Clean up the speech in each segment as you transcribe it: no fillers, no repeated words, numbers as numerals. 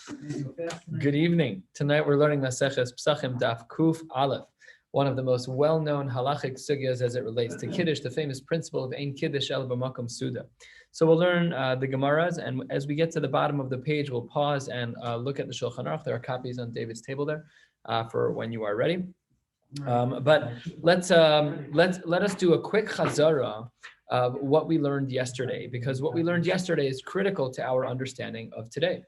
Good evening. Tonight we're learning Maseches Pesachim Daf Kuf Aleph, one of the most well-known halachic sugyas as it relates to Kiddush, the famous principle of Ein Kiddush El B'Makom Suda. So we'll learn the Gemaras, and as we get to the bottom of the page, we'll pause and look at the Shulchan Aruch. There are copies on David's table there for when you are ready. But let us do a quick chazara of what we learned yesterday, because what we learned yesterday is critical to our understanding of today.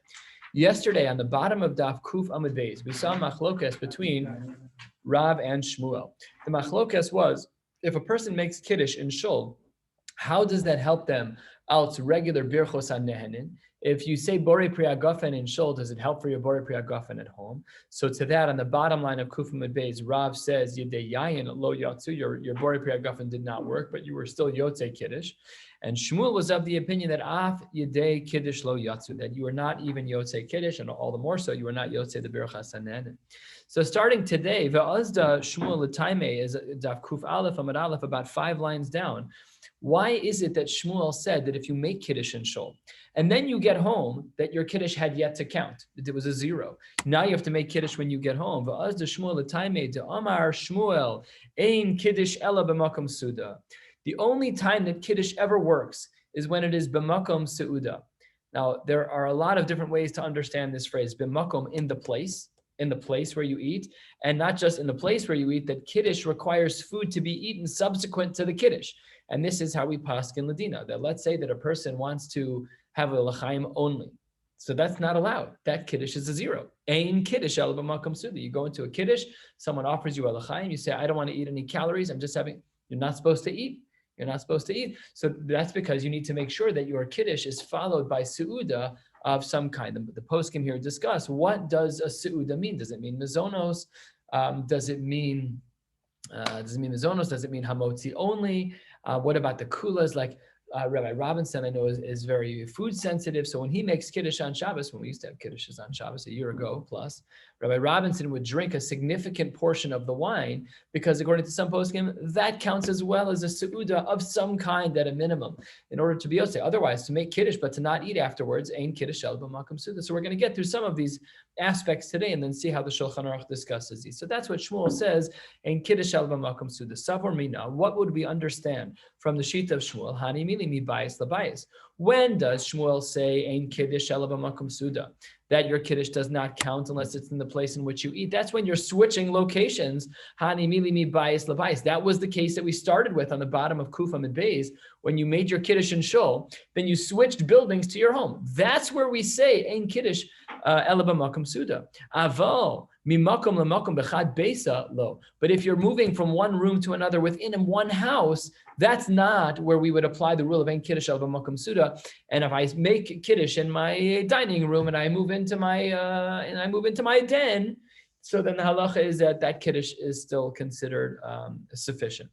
Yesterday, on the bottom of Daf Kuf Amud Beis, we saw machlokes between Rav and Shmuel. The machlokes was, if a person makes Kiddush in Shul, how does that help them out regular Birchos HaNehenin? If you say Borei Pri HaGofen in Shul, does it help for your Borei Pri HaGofen at home? So to that, on the bottom line of Kuf Amud Beis, Rav says, Yedei Yayin Lo Yatsu, your Borei Pri HaGofen did not work, but you were still Yotzei Kiddush. And Shmuel was of the opinion that Af Yedei Kiddush Lo Yatsu, that you are not even Yotzei Kiddush, and all the more so, you are not Yotzei the Birchas HaNehenin. So starting today, Ve'azda Shmuel L'Taimei is Daf Kuf Aleph Amud Aleph, about 5 lines down. Why is it that Shmuel said that if you make Kiddush in Shul, and then you get home, that your Kiddush had yet to count? It was a 0. Now you have to make Kiddush when you get home. Ve'azda Shmuel L'Taimei de Amar Shmuel Ein Kiddush Ela B'Makom Suda. The only time that Kiddush ever works is when it is B'Makom Seuda. Now, there are a lot of different ways to understand this phrase, B'Makom, in the place where you eat, and not just in the place where you eat, that Kiddush requires food to be eaten subsequent to the Kiddush. And this is how we paskin Ladina, that let's say that a person wants to have a l'chaim only. So that's not allowed. That Kiddush is a 0. Ein Kiddush El B'Makom Seuda. You go into a Kiddush, someone offers you a l'chaim, you say, I don't want to eat any calories, I'm just having, you're not supposed to eat. You're not supposed to eat. So that's because you need to make sure that your Kiddush is followed by Seuda of some kind. The poskim here discuss, what does a Seuda mean? Does it mean Mizonos? Does it mean Mizonos? Does it mean Hamotzi only? What about the Kulas? Like Rabbi Robinson, I know, is very food sensitive. So when he makes Kiddush on Shabbos, when we used to have Kiddushes on Shabbos a year ago plus, Rabbi Robinson would drink a significant portion of the wine because according to some poskim, that counts as well as a Seuda of some kind at a minimum in order to be Yosei. Otherwise, to make Kiddush but to not eat afterwards, Ein Kiddush El B'Makom Seuda. So we're going to get through some of these aspects today and then see how the Shulchan Aruch discusses these. So that's what Shmuel says, Ein Kiddush El B'Makom Seuda. Savor Mina, what would we understand from the sheet of Shmuel? Hani mili mi bias labias. When does Shmuel say Ein Kiddush El B'Makom Seuda? That your Kiddush does not count unless it's in the place in which you eat. That's when you're switching locations. Hani mili mi bias labias. That was the case that we started with on the bottom of Kuf Amud Beis. When you made your Kiddush in Shul, then you switched buildings to your home. That's where we say Ein Kiddush El B'Makom Seuda. Aval mimakom lemakom bechad beisa lo. But if you're moving from one room to another within one house, that's not where we would apply the rule of Ein Kiddush El B'Makom Seuda. And if I make Kiddush in my dining room and I move into my den, so then the halacha is that Kiddush is still considered sufficient.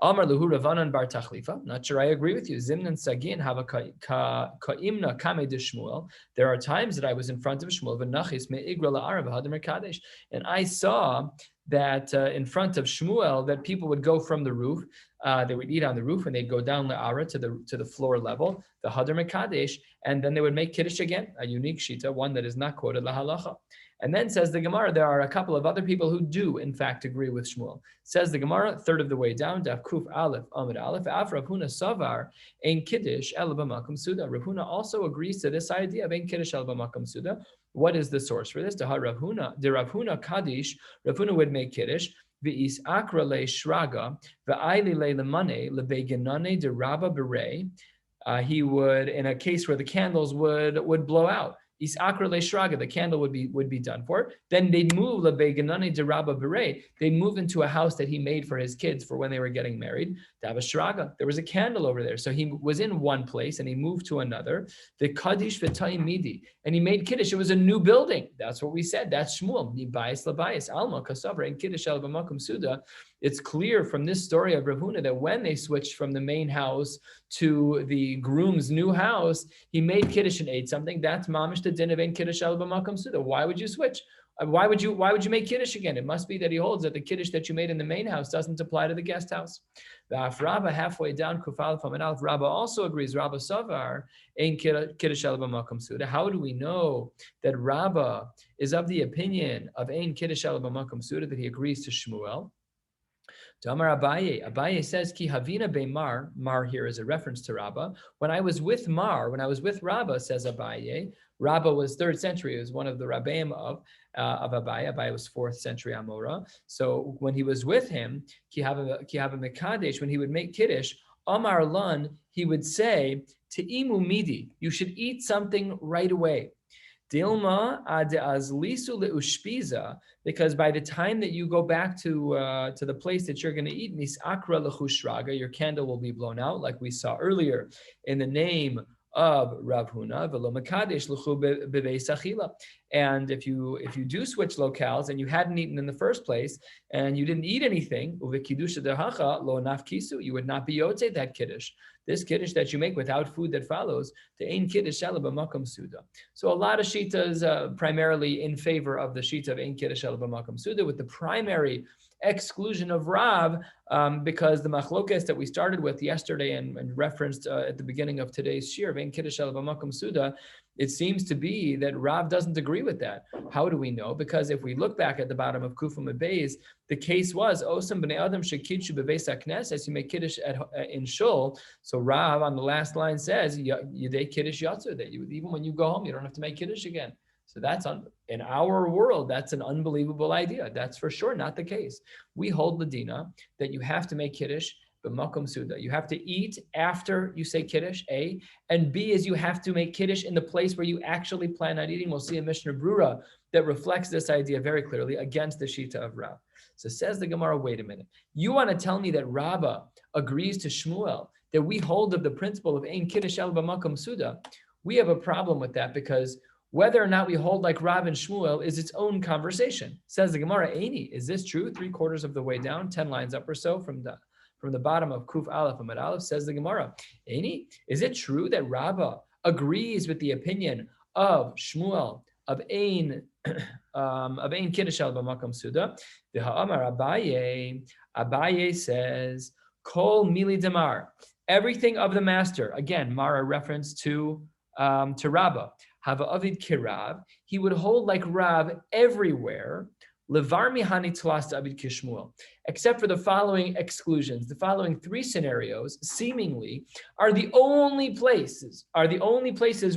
Amar Luhu Ravanan Bar Tachlifa. Not sure I agree with you. Zimnan Sagin Hava Ka'imna Kame de Shmuel. There are times that I was in front of Shmuel v'nachis me'igra la'arav hadam kadesh, and I saw that in front of Shmuel that people would go from the roof. They would eat on the roof and they'd go down la'ara to the floor level, the hadar kadesh, and then they would make Kiddush again, a unique shita, one that is not quoted lahalacha. And then says the Gemara, there are a couple of other people who do, in fact, agree with Shmuel. Says the Gemara, third of the way down, Daf Kuf Aleph, Amud Aleph, Af Rav Huna Savar, Ein Kiddush El B'Makom Seuda. Rav Huna also agrees to this idea of Ein Kiddush El B'Makom Seuda. What is the source for this? The Rav Huna Kaddish, Rav Huna would make Kiddush, V'is Akra Le Shraga, V'ayli Le Lemane, Lebegenane de Rabba Berei. He would, in a case where the candles would blow out, Is Akra Le Shraga, the candle would be done for. Then they'd move Lebeganani de Rabba Beret. They'd move into a house that he made for his kids for when they were getting married. Dava Shraga, there was a candle over there. So he was in one place and he moved to another. The Kaddish V'Tayim Midi. And he made Kiddush. It was a new building. That's what we said. That's Shmuel. Nibayis Labayis. Alma Kasavra and Kiddush El B'Makom Seuda. It's clear from this story of Rav Huna that when they switched from the main house to the groom's new house, he made kiddush and ate something. That's mamish the din of ein kiddush al b'makom suda. Why would you switch? Why would you make kiddush again? It must be that he holds that the kiddush that you made in the main house doesn't apply to the guest house. The Rabba halfway down, Kufal from Alf, Rabba also agrees. Rabba Savar ein kiddush al b'makom suda. How do we know that Rabba is of the opinion of ein kiddush al b'makom suda, that he agrees to Shmuel? Damar Abaye says, Ki Havina be Mar. Mar here is a reference to Rabba. When I was with Rabba, says Abaye. Rabba was 3rd century. He was one of the Rabbeim of Abaye. Abaye was 4th century Amora. So when he was with him, Ki Hava Mekadesh, when he would make Kiddush, Amar Lan, he would say, Te'imu midi, you should eat something right away. Dilma ad azlisu leushpiza, because by the time that you go back to the place that you're going to eat, misakra lechushraga, your candle will be blown out, like we saw earlier in the name of Rav Huna, velo mekadesh lechu bebeis achila. And if you do switch locales and you hadn't eaten in the first place and you didn't eat anything, uvekiddusha dehacha lo nafkisu, you would not be yotzei that kiddush. This kiddush that you make without food that follows, the ein kiddush shel b'makom suda. So a lot of shitas primarily in favor of the shita of ein kiddush shel b'makom suda, with the primary exclusion of Rav, because the machlokes that we started with yesterday and referenced at the beginning of today's shiur of ein kiddush shel b'makom suda, it seems to be that Rav doesn't agree with that. How do we know? Because if we look back at the bottom of Kufim Beis, the case was Osam b'nei Adam shekidshu bebeis hakneses, you make kiddush in shul. So Rav on the last line says yedei kiddush yatzer, that you even when you go home you don't have to make kiddush again. So that's in our world, that's an unbelievable idea. That's for sure not the case. We hold Ladina that you have to make kiddush b'makom suda. You have to eat after you say kiddush, A, and B is you have to make kiddush in the place where you actually plan on eating. We'll see a Mishnah Brura that reflects this idea very clearly against the shita of Rav. So says the Gemara, wait a minute. You want to tell me that Rabbah agrees to Shmuel, that we hold of the principle of ein kiddush el b'makom suda? We have a problem with that, because whether or not we hold like Rav and Shmuel is its own conversation. Says the Gemara, Eini, is this true? 3/4 of the way down, 10 lines up or so from the bottom of Kuf Aleph Amud Aleph. Says the Gemara, Eini, is it true that Rabbah agrees with the opinion of Shmuel of ein kiddush el b'makom suda? The Ha'amar Abaye says, Kol mili demar, everything of the master. Again, Mara reference to Rabbah. Hava avid kirav, he would hold like Rav everywhere, levar mihani tlas avid kishmuel, except for the following exclusions. The following 3 scenarios seemingly are the only places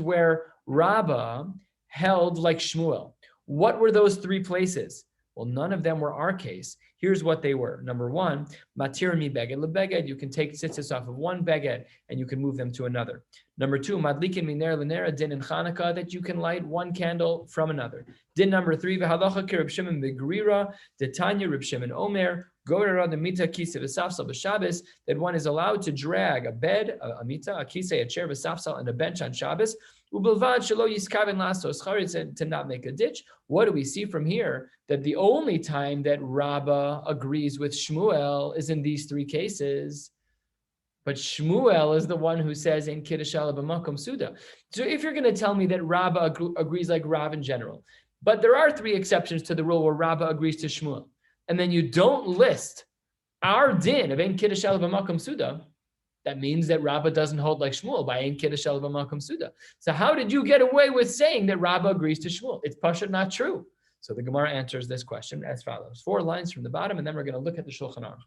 where Rabbah held like Shmuel. What were those 3 places? Well, none of them were our case. Here's what they were. Number 1, matir mi beged lebeged. You can take tzitzis off of one beged and you can move them to another. Number 2, madlikin miner lenera, din in Chanukah, that you can light one candle from another. Din number 3, v'halacha ki Reb Shimon begrira, detanya Reb Shimon omer, gorera demita kisa v'safsal b'Shabbos, that one is allowed to drag a bed, a mita, a kisa, a chair, v'safsal, and a bench on Shabbos. Ubelvad shelo yiskaven lasos charitz, to not make a ditch. What do we see from here? That the only time that Rabbah agrees with Shmuel is in these 3 cases. But Shmuel is the one who says in kiddush el b'makom suda. So if you're going to tell me that Rabbah agrees like Rav in general, but there are 3 exceptions to the rule where Rabbah agrees to Shmuel, and then you don't list our din of in kiddush el b'makom suda, that means that Rabbah doesn't hold like Shmuel by ein kiddush el b'makom suda. So how did you get away with saying that Rabbah agrees to Shmuel? It's pashut not true. So the Gemara answers this question as follows. 4 lines from the bottom, and then we're going to look at the Shulchan Aruch.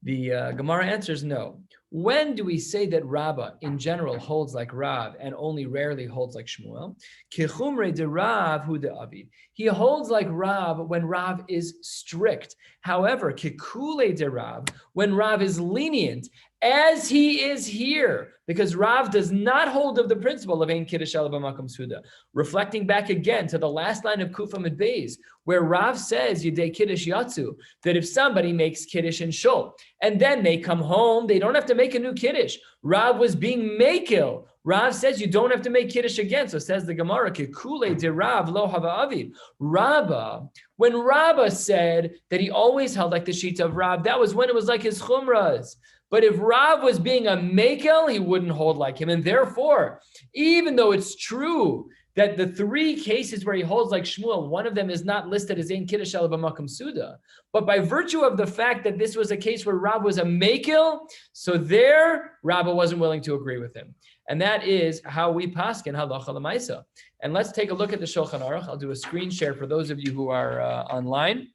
The Gemara answers no. When do we say that Rabbah in general holds like Rav and only rarely holds like Shmuel? Kichumre de Rav hu de Avid. He holds like Rav when Rav is strict. However, kikule de Rav, when Rav is lenient, as he is here, because Rav does not hold of the principle of ein kiddush el b'makom suda. Reflecting back again to the last line of Kuf Amud Beis, where Rav says yedei kiddush yatzu, that if somebody makes kiddush in shul and then they come home, they don't have to make make a new kiddush. Rav was being makil. Rav says you don't have to make kiddush again. So says the Gemara, Kikule de Rav lo hava aviv. Rabba, when Rabba said that he always held like the sheet of Rav, that was when it was like his chumras. But if Rav was being a makel, he wouldn't hold like him. And therefore, even though it's true that the three cases where he holds like Shmuel, one of them is not listed as Ein Kiddush Ela B'Makom Suda. But by virtue of the fact that this was a case where Rav was a makel, so there, Rabba wasn't willing to agree with him. And that is how we paskin halacha l'maisa. And let's take a look at the Shulchan Aruch. I'll do a screen share for those of you who are online.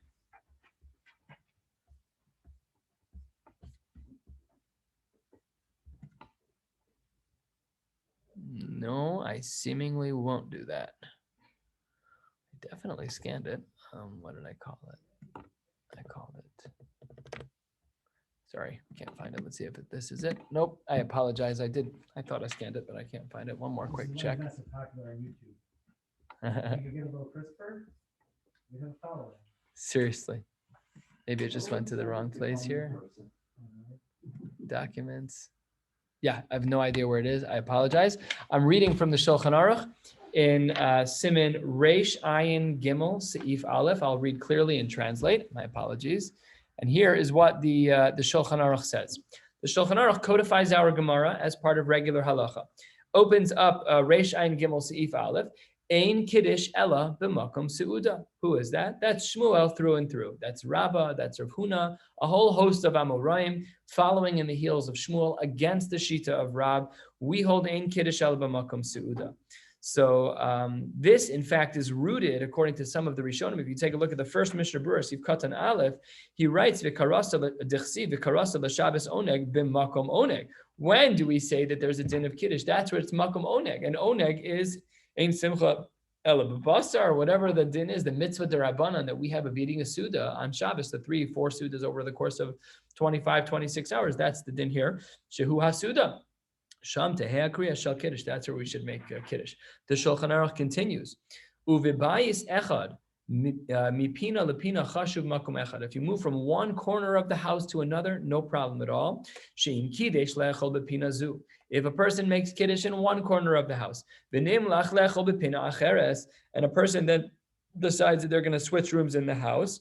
No, I seemingly won't do that. I definitely scanned it. What did I call it? I called it. Sorry, can't find it. Let's see if this is it. Nope, I apologize. I thought I scanned it, but I can't find it. One more quick check. That's popular on YouTube. You can get a little crisper. We have a follower. Seriously. Maybe it just went to the wrong place here. Documents. Yeah, I have no idea where it is. I apologize. I'm reading from the Shulchan Aruch in Siman Reish Ayin Gimel Seif Aleph. I'll read clearly and translate. My apologies. And here is what the Shulchan Aruch says. The Shulchan Aruch codifies our Gemara as part of regular halacha. Opens up Reish Ayin Gimel Seif Aleph. Ein Kiddush Ella b'makom seuda. Who is that? That's Shmuel through and through. That's Rabbah, that's Rav Huna, a whole host of Amoraim following in the heels of Shmuel against the Shita of Rab. We hold Ein Kiddush Ella b'makom seuda. So this, in fact, is rooted, according to some of the Rishonim. If you take a look at the first Mishnah Berurah, Sif Katan Aleph, he writes, V'karasa l'Shabbos oneg b'makom oneg. When do we say that there's a din of Kiddush? That's where it's makom oneg. And oneg is Ein Simcha Ela B'Basar, or whatever the din is, the mitzvah derabanan that we have of eating a Suda on Shabbos, the 3-4 Sudas over the course of 25, 26 hours. That's the din here. Shehu HaSuda. Sham Tehea Kriya Shal Kiddush. That's where we should make Kiddush. The Shulchan Aruch continues. Uvibayis Echad. Mipina lepina chashuv makom echad. If you move from one corner of the house to another, no problem at all. Shein kiddush le'echol bepina zu. If a person makes kiddush in one corner of the house, v'nim lach le'echol bepina acheres, and a person then decides that they're going to switch rooms in the house,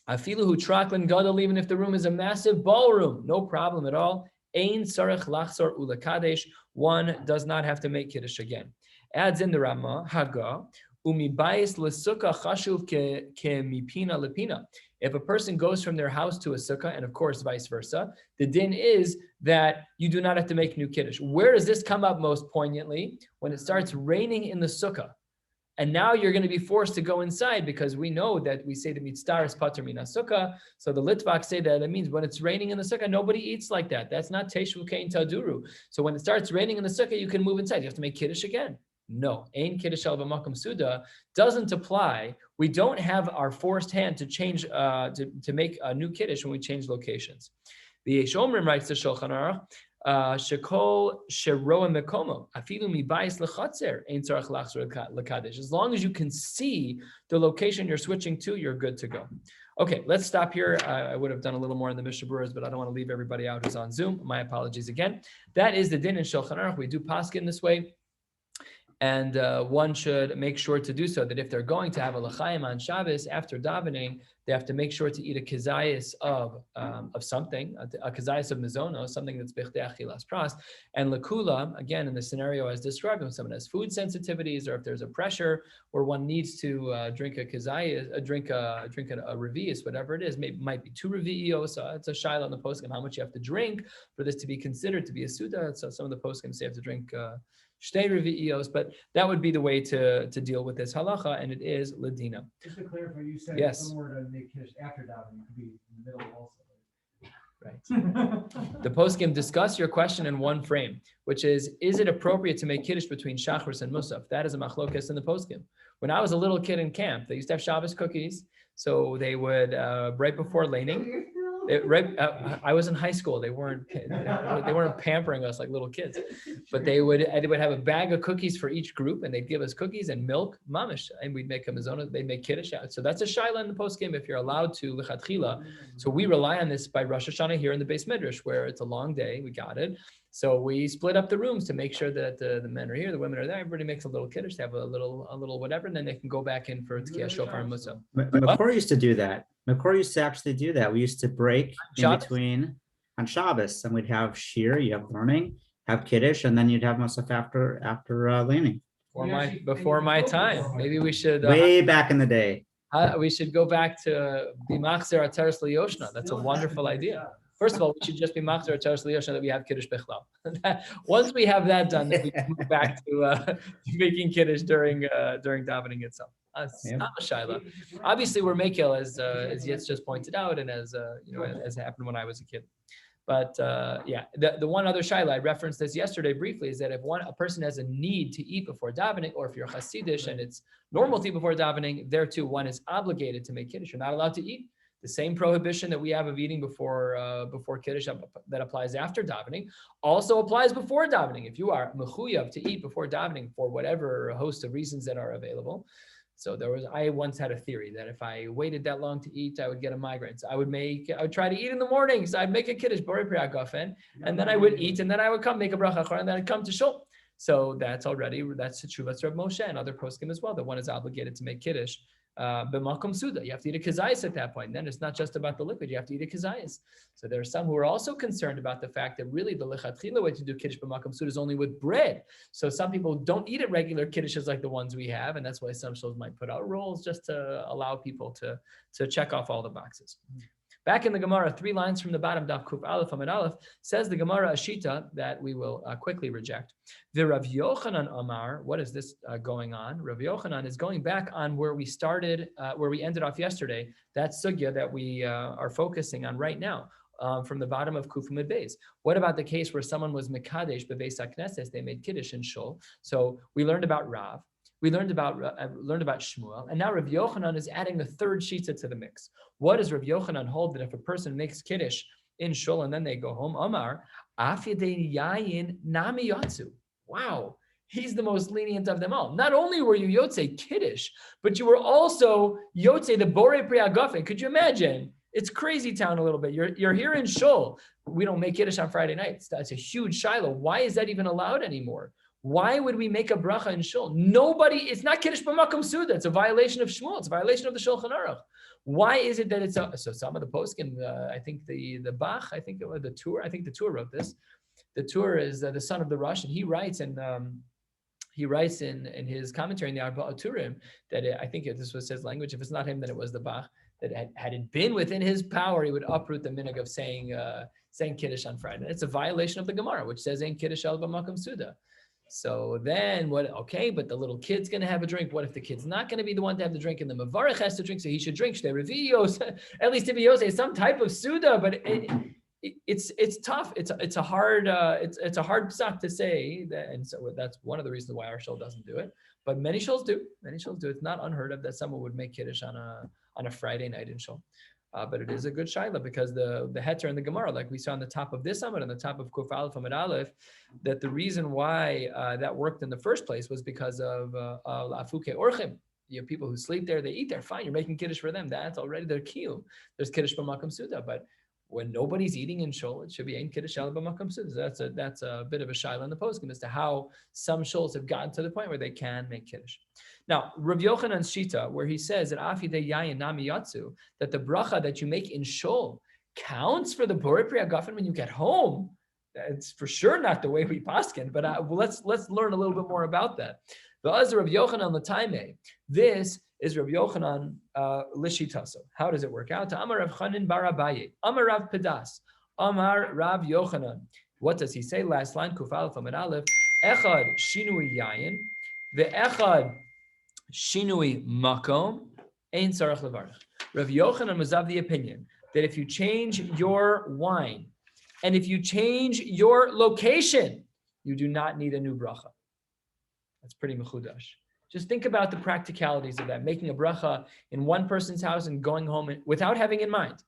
afilu hu traklan gadol, even if the room is a massive ballroom, no problem at all. Ein sarech lachzor ulakadesh. One does not have to make kiddush again. Adds in the Rama Haga. If a person goes from their house to a sukkah, and of course vice versa, the din is that you do not have to make new kiddush. Where does this come up most poignantly? When it starts raining in the sukkah. And now you're going to be forced to go inside, because we know that we say the mitzvah is pater mina sukkah. So the Litvak say that it means when it's raining in the sukkah, nobody eats like that. That's not teshuv kein taduru. So when it starts raining in the sukkah, you can move inside. You have to make kiddush again. No, Ein Kiddush Ela B'Makom Suda doesn't apply. We don't have our forced hand to change, to make a new Kiddush when we change locations. The Yeshomrim writes to Shulchan Aruch, Shekol Sheroa Mekomo, Afilu Mibayis Lechatzer, Ein Tzarech Lachzor Lekadesh. As long as you can see the location you're switching to, you're good to go. Okay, let's stop here. I would have done a little more in the Mishnah Berurahs, but I don't want to leave everybody out who's on Zoom. My apologies again. That is the din in Shulchan Aruch. We do paskin this way. And one should make sure to do so, that if they're going to have a l'chaim on Shabbos after davening, they have to make sure to eat a kazayas of something, a kazayas of mizono, something that's bichdei achilas pras. And lekula, again, in the scenario as described, when someone has food sensitivities, or if there's a pressure where one needs to drink a kazayas, drink a revius, whatever it is, might be 2 revios. It's a shaila on the poskim how much you have to drink for this to be considered to be a suda. So some of the poskim say you have to drink shtei revi'iyos, but that would be the way to deal with this halacha, and it is ladina. Just to clarify, you said yes. If someone were to make kiddush after davening, it could be in the middle also. Right. The poskim discuss your question in one frame, which is it appropriate to make kiddush between shachris and musaf? That is a machlokes in the poskim. When I was a little kid in camp, they used to have Shabbos cookies, so they would right before laning, I was in high school. They weren't pampering us like little kids, but they would have a bag of cookies for each group, and they'd give us cookies and milk, mamish, and we'd make a mizona. They'd make kiddush out. So that's a shaila in the post game if you're allowed to lichatchila. So we rely on this by Rosh Hashanah here in the Beis Midrash, where it's a long day. We got it. So we split up the rooms to make sure that the men are here, the women are there. Everybody makes a little kiddush, they have a little whatever, and then they can go back in for Tkiyah Shofar and Musa. Makor used to do that. Makor used to actually do that. We used to break in Shabbos? between on Shabbos, and we'd have shiur, you have learning, have kiddush, and then you'd have musaf after leaning. Before my time. Maybe we should Way back in the day. we should go back to be machzer ateres liyoshna. That's a wonderful idea. First of all, we should just be machzer ateres liyoshna that we have kiddush bechlal. Once we have that done, then we can move back to making kiddush during davening itself. It's not a shaila. Obviously, we're makil as Yitz just pointed out, and as as happened when I was a kid. But the one other shaila, I referenced this yesterday briefly, is that if a person has a need to eat before davening, or if you're Hasidish and it's normal to eat before davening, there too one is obligated to make kiddush. You're not allowed to eat. The same prohibition that we have of eating before kiddush that applies after davening also applies before davening. If you are mechuyav to eat before davening for whatever host of reasons that are available. So I once had a theory that if I waited that long to eat, I would get a migraine. So I would try to eat in the morning. So I'd make a kiddush, borei pri hagafen, and then I would eat, and then I would come make a bracha, and then I'd come to shul. So that's the Teshuvas Reb Moshe and other poskim as well, that one is obligated to make kiddush. B'makom suda, you have to eat a kazayis at that point. And then it's not just about the liquid; you have to eat a kazayis. So there are some who are also concerned about the fact that really the lechatchila way to do kiddush b'makom suda is only with bread. So some people don't eat at regular kiddushes like the ones we have, and that's why some shuls might put out rules just to allow people to check off all the boxes. Back in the Gemara, 3 lines from the bottom, Daf Kuf Aleph Amid Aleph, says the Gemara Ashita that we will quickly reject. The Rav Yochanan Amar, what is this going on? Rav Yochanan is going back on where we started, where we ended off yesterday, that sugya that we are focusing on right now. From the bottom of Kuf Amid Beis. What about the case where someone was Mekadesh Bebeis HaKnesses, they made Kiddush in Shul? So we learned about Rav. We learned about Shmuel, and now Rav Yochanan is adding the third shita to the mix. What does Rav Yochanan hold that if a person makes kiddush in shul and then they go home? Amar afyadei yayin nami yatsu. Wow, he's the most lenient of them all. Not only were you yotze kiddush, but you were also yotze the borei pri hagafen. Could you imagine? It's crazy town a little bit. You're here in shul. We don't make kiddush on Friday nights. That's a huge shiloh. Why is that even allowed anymore? Why would we make a bracha in shul? It's not kiddush b'makom suda. It's a violation of Shmuel. It's a violation of the Shulchan Aruch. Why is it that so some of the poskim, I think the Bach, I think the Tur wrote this. The Tur is the son of the Rosh, and he writes in his commentary in the Arba Turim that I think this was his language. If it's not him, then it was the Bach. That had it been within his power, he would uproot the minhag of saying kiddush on Friday. It's a violation of the Gemara, which says "Ein kiddush el b'makom suda." So then what? Okay, but the little kid's going to have a drink. What if the kid's not going to be the one to have the drink, and the mavarech has to drink, so he should drink? At least if he has some type of suda, but it's tough. It's a hard psak to say that, and so that's one of the reasons why our shul doesn't do it. But many shuls do. It's not unheard of that someone would make kiddush on a Friday night in shul. But it is a good shaila because the heter and the Gemara, like we saw on the top of this Amud, on the top of Kuf Aleph Amud Aleph, that the reason why that worked in the first place was because of Lafuke Orchim. You have people who sleep there, they eat there, fine, you're making kiddush for them. That's already their kiyum. There's kiddush b'makom suda, but when nobody's eating in shul, it should be ein kiddush el b'makom suda. That's a bit of a shaila in the poskim as to how some shuls have gotten to the point where they can make kiddush. Now, Rav Yochanan's shita, where he says that afidei yayin nami yatsu, that the bracha that you make in shul counts for the borei pri hagafen when you get home. It's for sure not the way we paskin, but let's learn a little bit more about that. The Azar Rav Yochanan l'taimei. This is Rav Yochanan l'shitaso. How does it work out? To Amar Rav Chanin bar Abaye, Amar Rav Pedas, Amar Rav Yochanan. What does he say? Last line, Kuf Aleph Amud Aleph. Echad shinui yayin, ve'echad shinui makom, ein tzarich levarach. Rav Yochanan was of the opinion that if you change your wine and if you change your location, you do not need a new bracha. That's pretty mechudash. Just think about the practicalities of that, making a bracha in one person's house and going home without having in mind.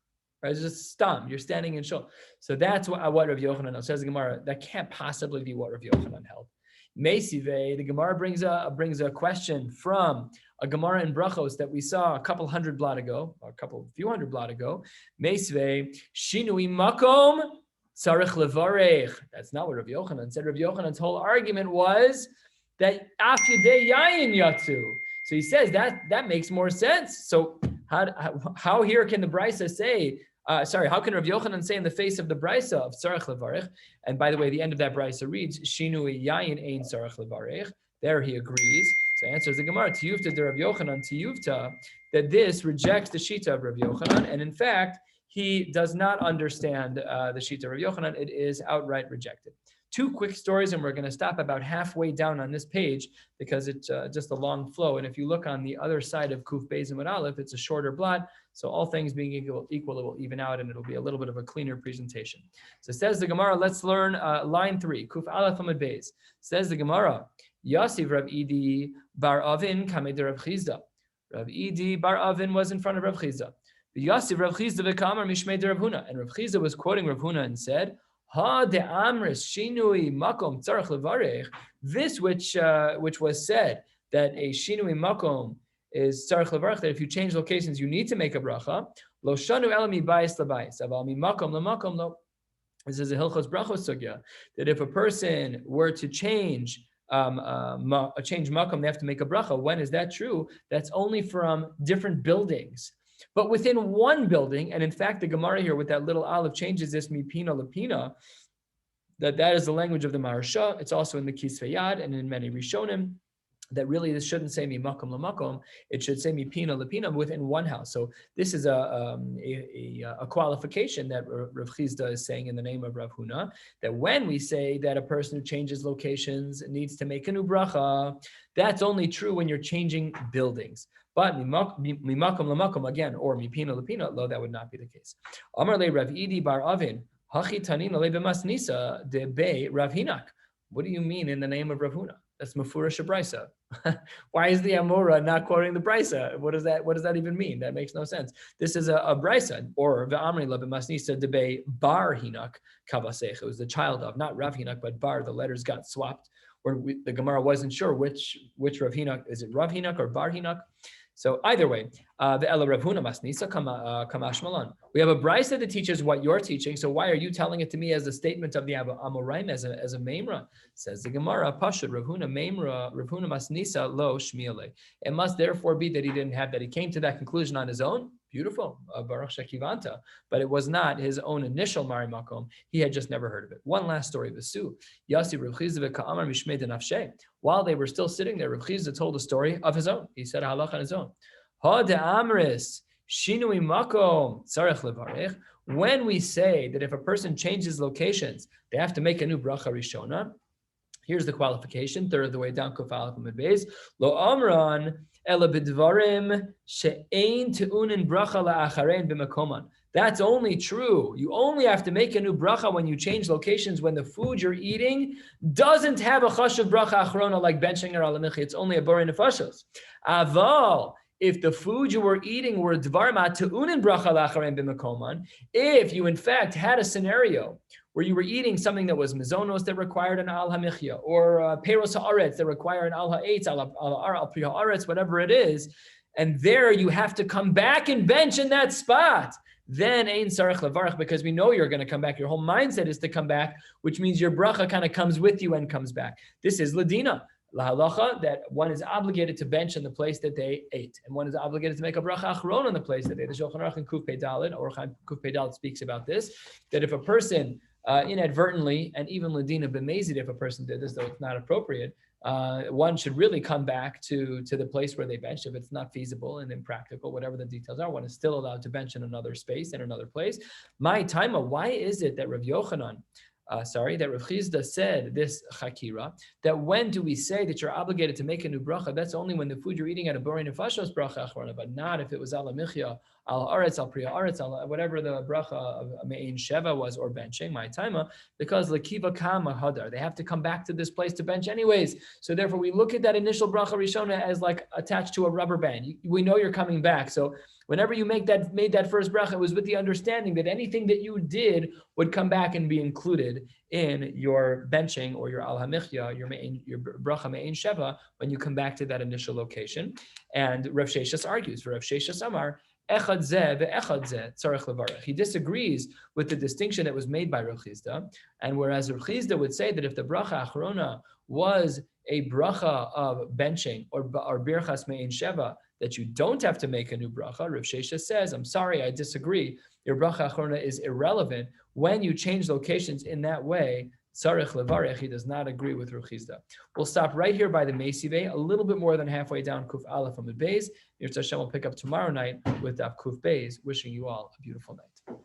Right? It's just stam. You're standing in shul. So that's what Rav Yochanan says. The Gemara, that can't possibly be what Rav Yochanan held. Meisive, the Gemara brings a question from a Gemara in Brachos that we saw a couple hundred blot ago, or few hundred blot ago. Meisive, shinui makom tzarich levarech. That's not what Rav Yochanan said. Rav Yochanan's whole argument was that af yedei yayin yatsu. So he says that makes more sense. So how here can the Brisa say? How can Rav Yochanan say in the face of the Brisa of Tzarech Levarech? And by the way, the end of that Brisa reads, Shinui Yayin Ein Tzarech Levarech. There he agrees. So answers the Gemara, Tiyuvta de Rav Yochanan, Tiyuvta, that this rejects the Shita of Rav Yochanan. And in fact, he does not understand the Shita of Rav Yochanan. It is outright rejected. Two quick stories, and we're going to stop about halfway down on this page because it's just a long flow. And if you look on the other side of Kuf Beis Amud Aleph, it's a shorter blot. So all things being equal, it will even out, and it'll be a little bit of a cleaner presentation. So says the Gemara, let's learn line 3, Kuf Aleph Amud Beis. Says the Gemara, Yasiv Rav Idi Bar Avin Kamed Rav Chizda. Rav Idi Bar Avin was in front of Rav Chizda. Yasiv Rav Chizda v'kamar Mishmei Rav Huna. And Rav Chizda was quoting Rav Huna and said, Ha de amris shinui makom tzarich levarech. This which was said that a shinui makom is tzarich levarech, that if you change locations you need to make a bracha. Lo shanu elami bayis labayis aval mi makom lamakom lo. This is a hilchos brachos sugya that if a person were to change makom, they have to make a bracha. When is that true? That's only from different buildings. But within one building, and in fact, the Gemara here with that little aleph changes this mipina lepina, that is the language of the Maharsha. It's also in the Kisvei Yad and in many Rishonim, that really this shouldn't say mi makom lamakom. It should say mipina lepina within one house. So this is a qualification that Rav Chizda is saying in the name of Rav Huna, that when we say that a person who changes locations needs to make a new bracha, that's only true when you're changing buildings. But mimakom lamakom again, or mipina lepina, lo, that would not be the case. Amar le Rav Idi bar Avin, hachi tanina le b'masnisa de be Rav Hinak. What do you mean in the name of Rav Huna? That's mafurash brisa. Why is the Amora not quoting the brisa? What does that even mean? That makes no sense. This is a brisa, or ve'amri le b'masnisa de be bar Hinak kavasech. It was the child of, not Rav Hinak, but bar. The letters got swapped. Where the Gemara wasn't sure which Rav Hinak, is it Rav Hinak or bar Hinak? So either way, the Ela Rav Huna Masnisa Kamash Malan. We have a brisa that teaches what you're teaching. So why are you telling it to me as a statement of the Amoraim, as a memra? Says the Gemara, Pashut Rav Huna memra Rav Huna Masnisa lo shmiele. It must therefore be that he didn't have that. He came to that conclusion on his own. Beautiful, Baruch Shekivanta, but it was not his own initial Mari Makom. He had just never heard of it. One last story of Vesu. Yasi Rav Chizda Ka'amar Mishmei Denafshe. While they were still sitting there, Rav Chizda told a story of his own. He said a halach on his own. Ha de Amris Shinui Makom Tzarech Levarech. When we say that if a person changes locations, they have to make a new bracha rishona. Here's the qualification, third of the way down, Kuf Aleph Amud Beis. Lo Amran ela b'dvarim she'ein te'unin bracha la'acharein b'makoman. That's only true. You only have to make a new bracha when you change locations, when the food you're eating doesn't have a chashuv bracha achrona like benching or alamichi. It's only a borei nefashos. Aval, if the food you were eating were dvarim te'unin bracha la'acharein b'makoman, if you in fact had a scenario where you were eating something that was mizonos that required an al hamichya, or peros haaretz that require an al ha'etz, al pri haaretz, whatever it is, and there you have to come back and bench in that spot, then ein sarich levarach, because we know you're going to come back. Your whole mindset is to come back, which means your bracha kind of comes with you and comes back. This is ladina. La halacha, that one is obligated to bench in the place that they ate, and one is obligated to make a bracha achron in the place that they ate. The Shulchan Aruch in Kuf Pei Daled, or Kuf Pei Daled speaks about this, that if a person inadvertently, and even ladina b'mezid, if a person did this, though it's not appropriate, one should really come back to the place where they bench. If it's not feasible and impractical, whatever the details are, one is still allowed to bench in another space, in another place. My taima, why is it that Rav Yochanan, that Rav Chizda said this chakira, that when do we say that you're obligated to make a new bracha? That's only when the food you're eating at a borei nefashos bracha achrona, but not if it was al michya, al aretz, al priya aretz, whatever the bracha of me'in sheva was, or benching, my taima, because lakiva kama hadar, they have to come back to this place to bench anyways. So therefore we look at that initial bracha rishona as like attached to a rubber band. We know you're coming back. So Whenever you made that first bracha, it was with the understanding that anything that you did would come back and be included in your benching or your al hamichya, your bracha me'ein sheva, when you come back to that initial location. And Rav Sheshas argues, for Rav Sheshas Amar, echad zeh ve'echad zeh tzarech levarech. He disagrees with the distinction that was made by Rav Chizda, and whereas Rav Chizda would say that if the bracha achrona was a bracha of benching or birchas me'ein sheva, that you don't have to make a new bracha, Rav Shesha says, I'm sorry, I disagree. Your bracha achrona is irrelevant when you change locations in that way. Tzarech levarech, he does not agree with Rav Chizda. We'll stop right here by the Meisivei, a little bit more than halfway down Kuf Aleph Amud Beis. Yirtzeh Hashem will pick up tomorrow night with Daf Kuf Beis. Wishing you all a beautiful night.